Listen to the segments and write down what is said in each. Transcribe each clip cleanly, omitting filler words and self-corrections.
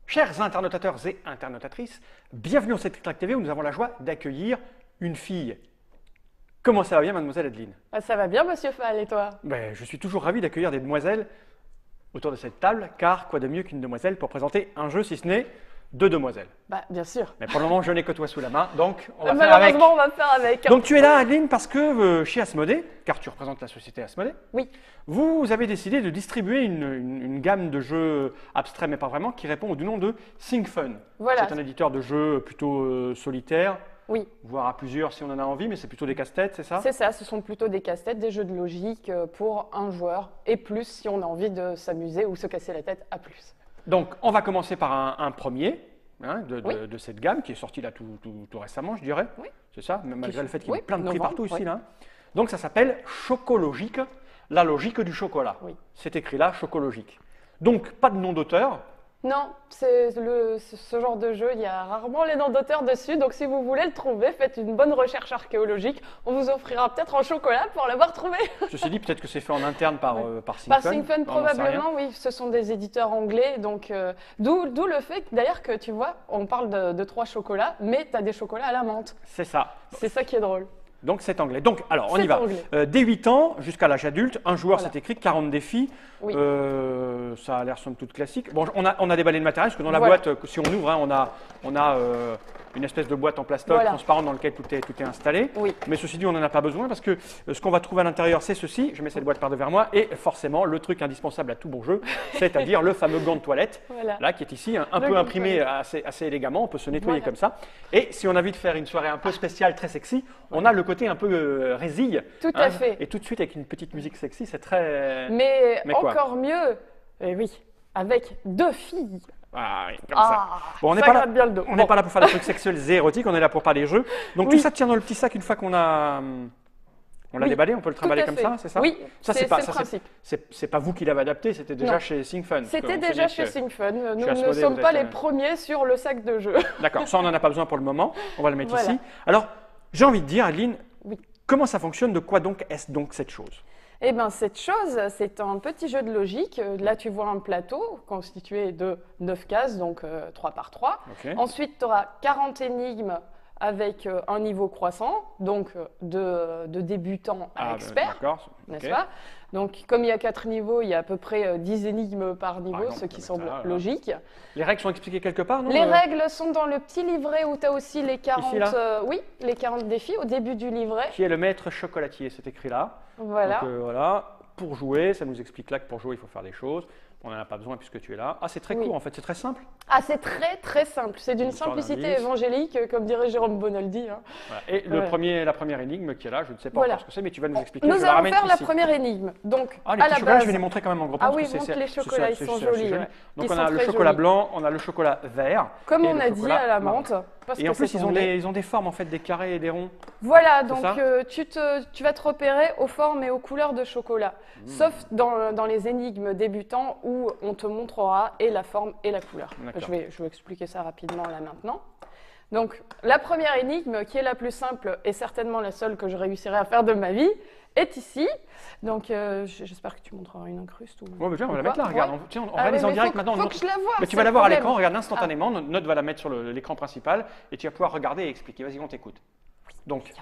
Chers internautateurs et internautatrices, bienvenue dans cette Clic TV où nous avons la joie d'accueillir une fille. Comment ça va bien, mademoiselle Adeline? Ça va bien, monsieur Fall, et toi? Je suis toujours ravi d'accueillir des demoiselles autour de cette table, car quoi de mieux qu'une demoiselle pour présenter un jeu, si ce n'est deux demoiselles. Bien sûr. Mais pour le moment, je n'ai que toi sous la main, donc on va faire avec. Malheureusement, on va faire avec. Donc tu es là, Adeline, parce que chez Asmodée, car tu représentes la société Asmodée, Oui. vous avez décidé de distribuer une gamme de jeux abstraits, mais pas vraiment, qui répond du nom de ThinkFun. Voilà. C'est un éditeur de jeux plutôt solitaire, Oui, voire à plusieurs si on en a envie, mais c'est plutôt des casse-têtes, c'est ça? c'est ça. Ce sont plutôt des casse-têtes, des jeux de logique pour un joueur et plus si on a envie de s'amuser ou se casser la tête à plus. Donc on va commencer par un premier Oui. de cette gamme qui est sorti là tout récemment, je dirais. Oui. C'est ça, malgré le fait qu'il y ait Oui, plein de prix novembre, partout ici. oui. Là. Donc ça s'appelle Chocologique, la logique du chocolat. Oui. C'est écrit là, Chocologique. Donc pas de nom d'auteur. Non, c'est ce genre de jeu, il y a rarement les noms d'auteurs dessus. Donc si vous voulez le trouver, faites une bonne recherche archéologique. On vous offrira peut-être un chocolat pour l'avoir trouvé. Ceci dit, peut-être que c'est fait en interne par Par ThinkFun. ThinkFun, On n'en sait rien. probablement, oui. Ce sont des éditeurs anglais. Donc, d'où le fait d'ailleurs que tu vois, on parle de 3 chocolats, mais tu as des chocolats à la menthe. C'est ça. C'est ça qui est drôle. Donc c'est anglais. Donc alors on C'est y va. anglais. Dès 8 ans jusqu'à l'âge adulte, un joueur Voilà. c'est écrit 40 défis. Oui. Ça a l'air somme toute classique. Bon, on a déballé le matériel parce que dans la Voilà. boîte, si on ouvre, on a une espèce de boîte en plastoc Voilà. transparente dans laquelle tout est installé. Oui. Mais ceci dit, on n'en a pas besoin parce que ce qu'on va trouver à l'intérieur, c'est ceci. Je mets cette boîte par devers moi et forcément le truc indispensable à tout bon jeu, c'est-à-dire le fameux gant de toilette. Voilà. Là, qui est ici, un Le peu gant de imprimé assez élégamment. On peut se nettoyer Voilà. comme ça. Et si on a envie de faire une soirée un peu spéciale, très sexy, on a le côté un peu résille. Tout à fait. Et tout de suite, avec une petite musique sexy, c'est très. Mais quoi encore mieux, oui, avec 2 filles. Ah, oui, comme ça. Bon, on n'est ça pas là. gratte bien le dos. On n'est pas là pour faire des trucs sexuels et érotiques, on est là pour parler jeux. Donc Oui. tout ça tient dans le petit sac une fois qu'on l'a. On l'a Oui, déballé, on peut le tout trimballer à comme fait. ça, c'est ça? Oui, ça c'est pas le principe. c'est pas vous qui l'avez adapté, c'était déjà Non. chez ThinkFun. C'était déjà chez ThinkFun. Nous ne Asmodée, sommes vous pas êtes, les premiers sur le sac de jeu. D'accord, ça on n'en a pas besoin pour le moment, on va le mettre Voilà. ici. Alors, j'ai envie de dire, Adeline, Oui. comment ça fonctionne, de quoi donc est-ce donc cette chose? Eh bien, cette chose, c'est un petit jeu de logique. Là, tu vois un plateau constitué de 9 cases, donc 3 par 3. Ok. Ensuite, tu auras 40 énigmes avec un niveau croissant, donc de débutant à expert, D'accord. n'est-ce ok. pas? Donc, comme il y a 4 niveaux, il y a à peu près 10 énigmes par niveau, exemple, ce qui on peut semble mettre ça là, logique. Les règles sont expliquées quelque part, non? Les règles sont dans le petit livret où tu as aussi les 40, Ici, là oui, les 40 défis au début du livret. Qui est le maître chocolatier, c'est écrit là. Voilà. Donc voilà, pour jouer, ça nous explique là que pour jouer, il faut faire des choses. On n'en a pas besoin puisque tu es là. Ah, c'est très Oui. court en fait, c'est très simple. Ah, c'est très très simple. C'est d'une Histoire simplicité d'indice. évangélique, comme dirait Jérôme Bonaldi. Hein. Voilà. Et la première énigme qui est là, je ne sais pas Voilà. encore ce que c'est, mais tu vas nous expliquer. Nous je la allons ramène faire la ici. première énigme. Donc, Ah, les à petits la chocolats, base. je vais les montrer quand même en gros Ah plan, oui, parce que montre c'est- les c'est- chocolats, c'est- ils sont c'est- jolis. c'est Ouais. Donc Ils on sont a le très chocolat jolis. blanc, on a le chocolat vert. Comme et on le a dit chocolat à la marron. menthe. Parce Et que en plus, c'est ils ont, anglais. ils ont des formes en fait, des carrés et des ronds. Voilà, donc ça tu vas te repérer aux formes et aux couleurs de chocolat. Mmh. Sauf dans les énigmes débutants où on te montrera et la forme et la couleur. D'accord. Je vais expliquer ça rapidement là maintenant. Donc, la première énigme, qui est la plus simple et certainement la seule que je réussirai à faire de ma vie, est ici. Donc, j'espère que tu montreras une incruste. Ouais, mais tiens, on va la ou quoi. mettre là, regarde. Ouais. Tiens, on Ah réalise oui, en mais direct faut, maintenant. Faut que je la vois. Mais tu c'est vas le la voir à problème. l'écran, regarde instantanément. Note va la mettre sur l'écran principal et tu vas pouvoir regarder et expliquer. Vas-y, on t'écoute. Donc, il n'y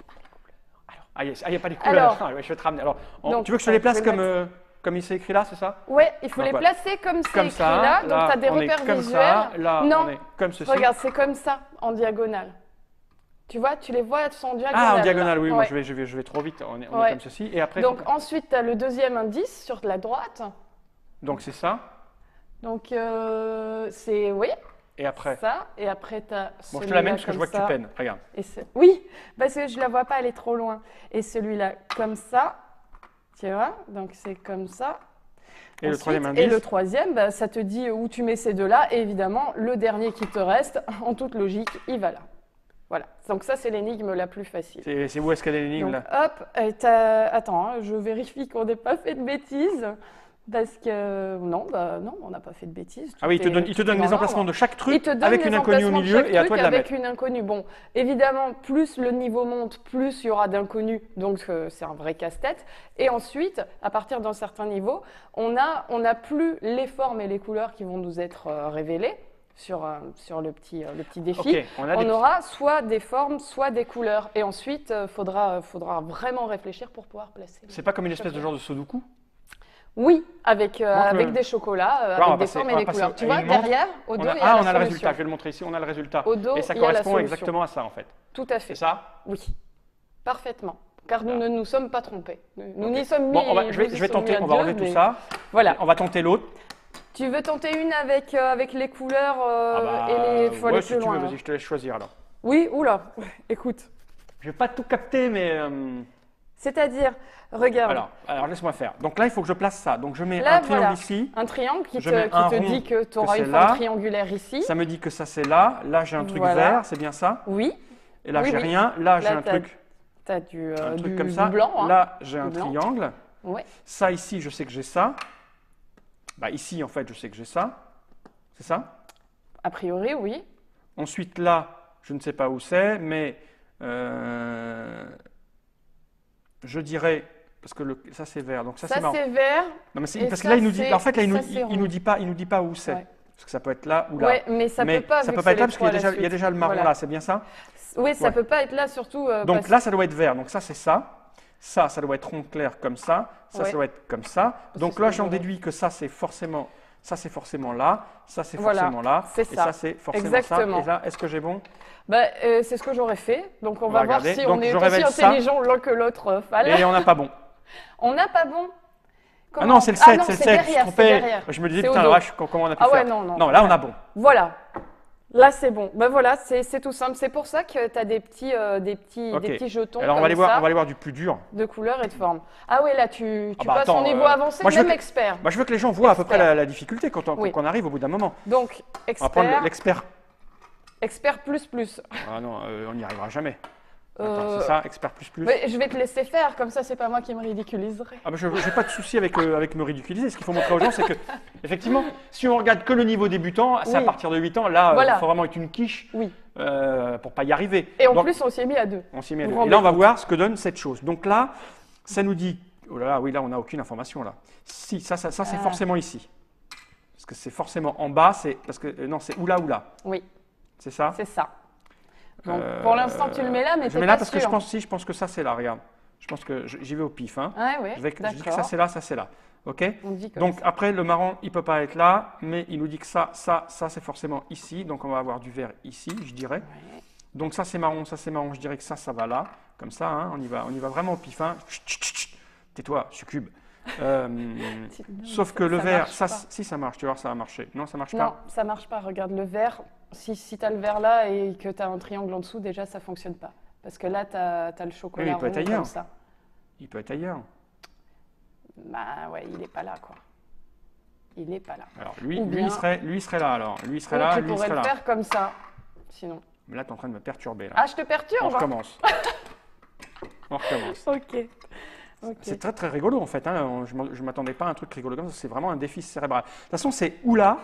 a pas les couleurs. Alors, Ah, ouais, je vais te ramener. Alors, donc, tu veux que je te les je place vais le comme il s'est écrit là, c'est ça? Ouais, il faut Donc, les voilà. placer comme c'est Comme écrit ça. là. Donc, tu as des on est repères comme visuels. ça. Là, Non, on est comme ceci. regarde, c'est comme ça, en diagonale. Tu vois, tu les vois, elles sont en diagonale. Ah, en diagonale, là. oui. Moi, Ouais. je vais trop vite. On est Ouais. comme ceci. Et après, Donc, ensuite, tu as le deuxième indice sur la droite. donc c'est ça. Donc, c'est, oui, Et après. ça. Et après, tu as Bon, je te l'amène parce que je vois que tu peines. Regarde. Oui, parce que je la vois pas, elle est trop loin. Et celui-là, comme ça. Tu vois, donc c'est comme ça. Et le Ensuite, troisième Et indice. le troisième, bah, ça te dit où tu mets ces deux-là. Et évidemment, le dernier qui te reste, en toute logique, il va là. Voilà. Donc ça, c'est l'énigme la plus facile. C'est où est-ce qu'elle est l'énigme Donc là? hop, attends, hein, je vérifie qu'on n'ait pas fait de bêtises. Parce que non, on n'a pas fait de bêtises. Ah oui, il te donne tout est les dans emplacements l'ordre. de chaque Il truc te donne avec les une inconnue au emplacements de milieu chaque et à truc toi de la avec mettre. une inconnue. Bon, évidemment, plus le niveau monte, plus il y aura d'inconnus, donc c'est un vrai casse-tête. Et ensuite, à partir d'un certain niveau, on a plus les formes et les couleurs qui vont nous être révélées. sur le petit défi. Ok, On aura soit des formes, soit des couleurs. Et ensuite, faudra vraiment réfléchir pour pouvoir placer. C'est pas comme une espèce de genre de Sudoku? Oui, avec des chocolats, avec des formes et des couleurs. Tu vois, derrière, au dos, il y a la on a le solution. résultat. Je vais le montrer ici. On a le résultat. Au dos, et ça il y a la correspond solution. exactement à ça, en fait. Tout à fait. C'est ça? Oui, parfaitement. Car nous Voilà. ne nous sommes pas trompés. Nous Ok. n'y sommes mis. Bon, je vais tenter. On va enlever tout ça. Voilà. On va tenter l'autre. Tu veux tenter une avec les couleurs et les faut aller si plus tu loin. veux, vas-y, je te laisse choisir alors. Oui, oula, écoute. Je vais pas tout capter, mais. C'est-à-dire, regarde. Alors laisse-moi faire. Donc là, il faut que je place ça. Donc je mets Là, un triangle voilà. ici. Un triangle qui Je mets un te rond dit que tu auras que une c'est forme là. triangulaire ici. Ça me dit que ça c'est là. Là, j'ai un truc Voilà. vert, c'est bien ça. Oui, Et là, Oui, j'ai oui. rien. Là, j'ai Là, un t'as truc du comme ça. blanc. Hein. Là, j'ai un Du blanc. triangle. Ouais. Ça ici, je sais que j'ai ça. Bah, ici, en fait, je sais que j'ai ça. C'est ça? A priori, oui. Ensuite, là, je ne sais pas où c'est, mais je dirais, parce que ça c'est vert, donc ça c'est Ça, marrant. c'est vert. Non, mais et parce que ça, là, il nous dit, c'est- en fait, là, ça, c'est il nous dit pas où c'est. Ouais. Parce que ça peut être là ou là. Ouais, mais ça mais peut pas. ça vu peut que pas c'est être là les parce qu'il y a trois à la déjà, il y a suite. déjà le marron Voilà. là, c'est bien ça? Oui, ça Ouais. peut pas être là, surtout. Donc parce- là, ça doit être vert. Donc ça, c'est ça. Ça doit être rond clair comme ça. Ça, Ouais. ça doit être comme ça. C'est Donc ce là, que j'en j'aurais. déduis que ça, c'est forcément là. Ça, c'est Voilà, forcément là. c'est Et ça. ça, c'est forcément Exactement. ça. Et là, est-ce que j'ai bon? Bah, c'est ce que j'aurais fait. Donc, on va va voir regarder. si Donc, on est je aussi révèle ça. intelligent l'un que l'autre. Et on n'a pas bon. On n'a pas bon. Ah Comment non, c'est le 7, non, c'est le c'est 7. Je me suis derrière, trompé. c'est derrière. Je me disais, C'est au putain, dos. la vache, comment on a pu Ah ouais, faire? non, non. Non, là, on a bon. Voilà. Là, c'est bon. Ben voilà, c'est tout simple. C'est pour ça que tu as des petits Ok. jetons Alors, on comme va aller voir, ça, on va aller voir du plus dur. de couleur et de forme. Ah oui, là, tu Ah bah passes attends, au niveau avancé, moi, je veux même que- expert. Moi, je veux que les gens voient à peu près Expert. la difficulté quand Oui. on arrive au bout d'un moment. Donc, On va prendre expert, l'expert. expert plus plus. Ah non, on n'y arrivera jamais. Attends, Euh, c'est ça, expert plus plus. mais je vais te laisser faire, comme ça, c'est pas moi qui me ridiculiserai. Ah bah je n'ai pas de souci avec me ridiculiser. Ce qu'il faut montrer aux gens, c'est que, effectivement, si on regarde que le niveau débutant, c'est à Oui. partir de 8 ans, là, il Voilà. faut vraiment être une quiche Oui. pour pas y arriver. Et en Donc, plus, on s'y est mis à deux. on s'y met à vous deux. vous Et là, on va rendez voir ce que donne cette chose. Donc là, ça nous dit. Oh là là, oui, là, on n'a aucune information là. Si, ça c'est Ah. forcément ici. Parce que c'est forcément en bas, c'est parce que non, c'est ou là. Oui, C'est ça. c'est ça. Donc, pour l'instant, tu le mets là, mais je t'es mets pas là parce que sûr. je pense que ça c'est là. Regarde. Je pense que j'y vais au pif. Hein. Ah ouais, Je dis que ça d'accord. c'est là, ça c'est là. Ok. On dit comme Donc ça. après le marron, il peut pas être là, mais il nous dit que ça c'est forcément ici. Donc on va avoir du vert ici, je dirais. Ouais. Donc ça c'est marron, je dirais que ça va là, comme ça. Hein, on y va vraiment au pif. Hein. Chut, chut, chut. Tais-toi, succube. Sauf que le vert, marche pas. si ça marche, tu vois, ça va marcher. Non, ça marche Non, pas. ça marche pas. Regarde le vert. Si tu as le vert là et que tu as un triangle en dessous, déjà, ça fonctionne pas. Parce que là, tu as le chocolat Oui, il peut rond être ailleurs. comme ça. Il peut être ailleurs. Bah ouais, il est pas là, quoi. Il est pas là. Alors lui, Ou lui, bien- il serait là alors. Lui il serait Ou là, tu lui il pourrais serait le là. faire comme ça, sinon. Mais là, tu es en train de me perturber là. Ah, je te On perturbe, hein. recommence. On recommence. Ok. Ok. C'est très très rigolo en fait. Hein. Je ne m'attendais pas à un truc rigolo comme ça. C'est vraiment un défi cérébral. De toute façon, c'est ou là,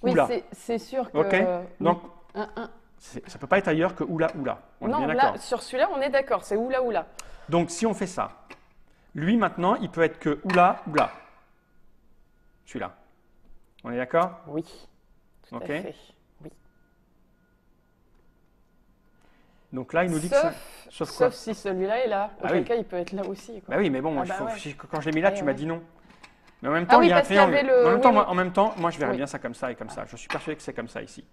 Oui, ou là. c'est sûr que... Ok. Donc, un. ça ne peut pas être ailleurs que ou là, ou là. On est Non, bien là, d'accord. sur celui-là, on est d'accord. C'est ou là. Donc, si on fait ça, lui maintenant, il peut être que ou là, ou là. Celui-là. On est d'accord? Oui, tout Ok. à fait. Oui. Donc là, il nous dit que ça. Sauf quoi? Sauf si celui-là est là. Ah Auquel oui. cas, il peut être là aussi, quoi. Bah oui, mais bon, Ah bah ouais. quand je l'ai mis là, Ouais, tu m'as ouais. dit non. Mais en même Ah temps, oui, il y a un parce qu'il y triangle. avait le- En même temps, oui, moi, oui. en même temps, moi, je verrais Oui. bien ça comme ça et comme ça. Je suis persuadé que c'est comme ça ici.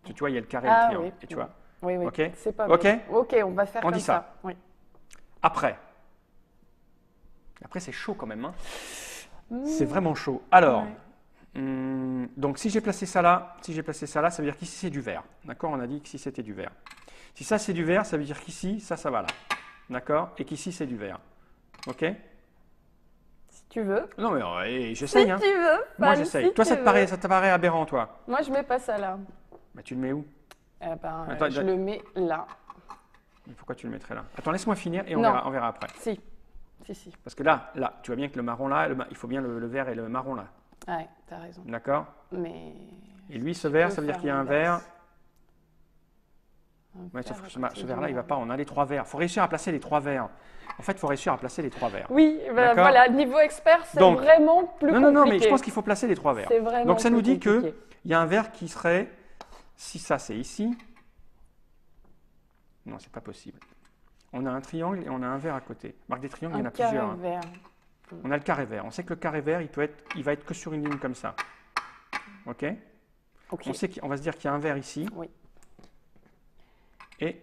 Tu vois, il y a le carré et le Ah triangle. oui. Et tu vois. Oui, oui. Ok. C'est pas Ok. bête. Ok, on va faire On comme dit ça. Oui. Après. Après, c'est chaud quand même. Hein. Mmh. C'est vraiment chaud. Alors, Ouais. donc si j'ai placé ça là, ça veut dire qu'ici c'est du vert. D'accord? On a dit qu'ici c'était du vert. Si ça c'est du vert, ça veut dire qu'ici, ça va là. D'accord? Et qu'ici c'est du vert. Ok? Si tu veux. Non mais Si j'essaye. Hein. tu veux. Moi Fan, j'essaye. si Toi tu ça te paraît aberrant toi? Moi, je mets pas ça là. Bah tu le mets où? Eh ben, Attends, je le mets là. Pourquoi tu le mettrais là? Attends, laisse-moi finir et on Non. verra après. Si. Si. Parce que là, tu vois bien que le marron là, il faut bien le vert et le marron là. Ouais, t'as raison. D'accord? Mais. Et lui, ce vert, peux ça veut dire faire qu'il y a un l'inverse. vert. Un Ouais, vert sauf que à ce côté vert-là, du il va marron. pas. On a les trois verts. Il faut réussir à placer les trois verts. En fait, il faut réussir à placer les trois verts. Oui, bah, D'accord. voilà, niveau expert, c'est Donc, vraiment plus Non, compliqué. mais je pense qu'il faut placer les trois verts. C'est vraiment Donc ça nous plus dit que compliqué. il y a un verre qui serait, si ça c'est ici, non, c'est pas possible. On a un triangle et on a un verre à côté. Marque des triangles, il y en a plusieurs. Un carré vert. On a le carré vert. On sait que le carré vert, il va être que sur une ligne comme ça. OK? Ok. On va se dire qu'il y a un verre ici. Oui. Et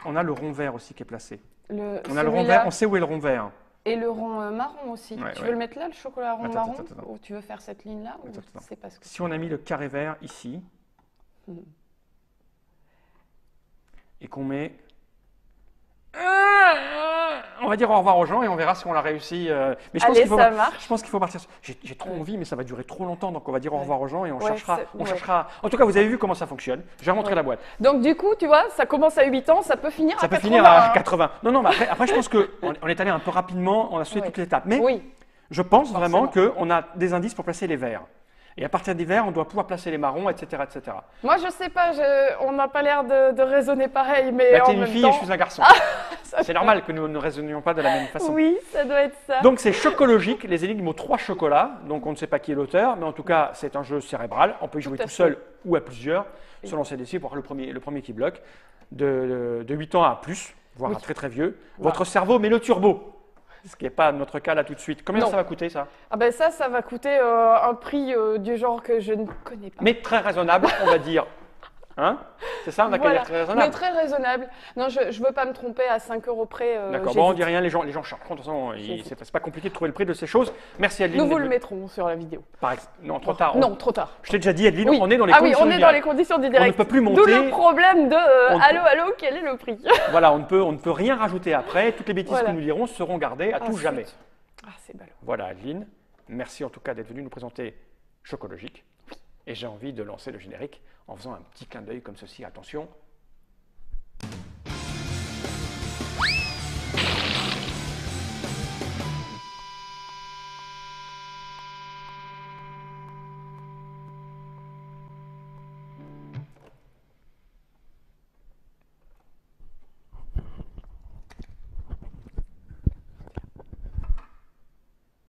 on a le rond vert aussi qui est placé. On a le rond celui-là vert, on sait où est le rond vert. Et le rond marron aussi. Ouais, Tu ouais. veux le mettre là, le chocolat rond Attends, marron? attends. Ou tu veux faire cette ligne-là? Ou Attends. c'est parce que... Si on a mis le carré vert ici, et qu'on met... On va dire au revoir aux gens et on verra si on l'a réussi. Mais je pense Allez, qu'il faut, ça marche. je pense qu'il faut partir. J'ai trop envie, mais ça va durer trop longtemps. Donc on va dire au revoir aux gens et on Ouais, cherchera. En tout cas, vous avez vu comment ça fonctionne. Je vais remontrer la boîte. Donc du coup, tu vois, ça commence à 8 ans, ça peut finir Ça à peut 80. finir à 80. Non, mais après je pense qu'on est allé un peu rapidement. On a sauté Oui. toutes les étapes. Mais Oui. je pense vraiment Forcément. qu'on a des indices pour placer les verts. Et à partir des verts, on doit pouvoir placer les marrons, etc., etc. Moi, je sais pas, on n'a pas l'air de raisonner pareil, mais Bah, en t'es une même fille temps... et je suis un garçon. C'est normal que nous ne raisonnions pas de la même façon. Oui, ça doit être ça. Donc c'est chocologique, les énigmes ont 3 chocolats, donc on ne sait pas qui est l'auteur, mais en tout cas c'est un jeu cérébral, on peut y jouer Tout à tout fait. seul ou à plusieurs, selon ses décisions, pour le premier qui bloque, de 8 ans à plus, voire Oui. à très très vieux. Voilà. Votre cerveau met le turbo, ce qui n'est pas notre cas là tout de suite. Combien Non. ça va coûter ça? Ah ben ça va coûter un prix du genre que je ne connais pas. Mais très raisonnable, on va dire. Hein? C'est ça, on a qu'à Voilà. dire très Mais raisonnable. très raisonnable. Non, je ne veux pas me tromper à 5 € près. D'accord, bon on dit rien, les gens cherchent. De toute façon, J'hésite. c'est pas compliqué de trouver le prix de ces choses. Merci Adeline. Nous vous d'être le venue. mettrons sur la vidéo. Non, trop tard. Non, trop tard. Je t'ai déjà dit Adeline, Oui. on est dans les Ah oui, conditions on du est dans direct. les conditions du On ne direct. peut plus D'où monter. le problème de On ne allô, quel est le prix? Voilà, on ne peut rien rajouter après. Toutes les bêtises Voilà. que nous dirons seront gardées à Ah, tout zut. jamais. Ah, c'est ballot. Voilà, Adeline. Merci en tout cas d'être venue nous présenter Chocologique. Et j'ai envie de lancer le générique en faisant un petit clin d'œil comme ceci. Attention,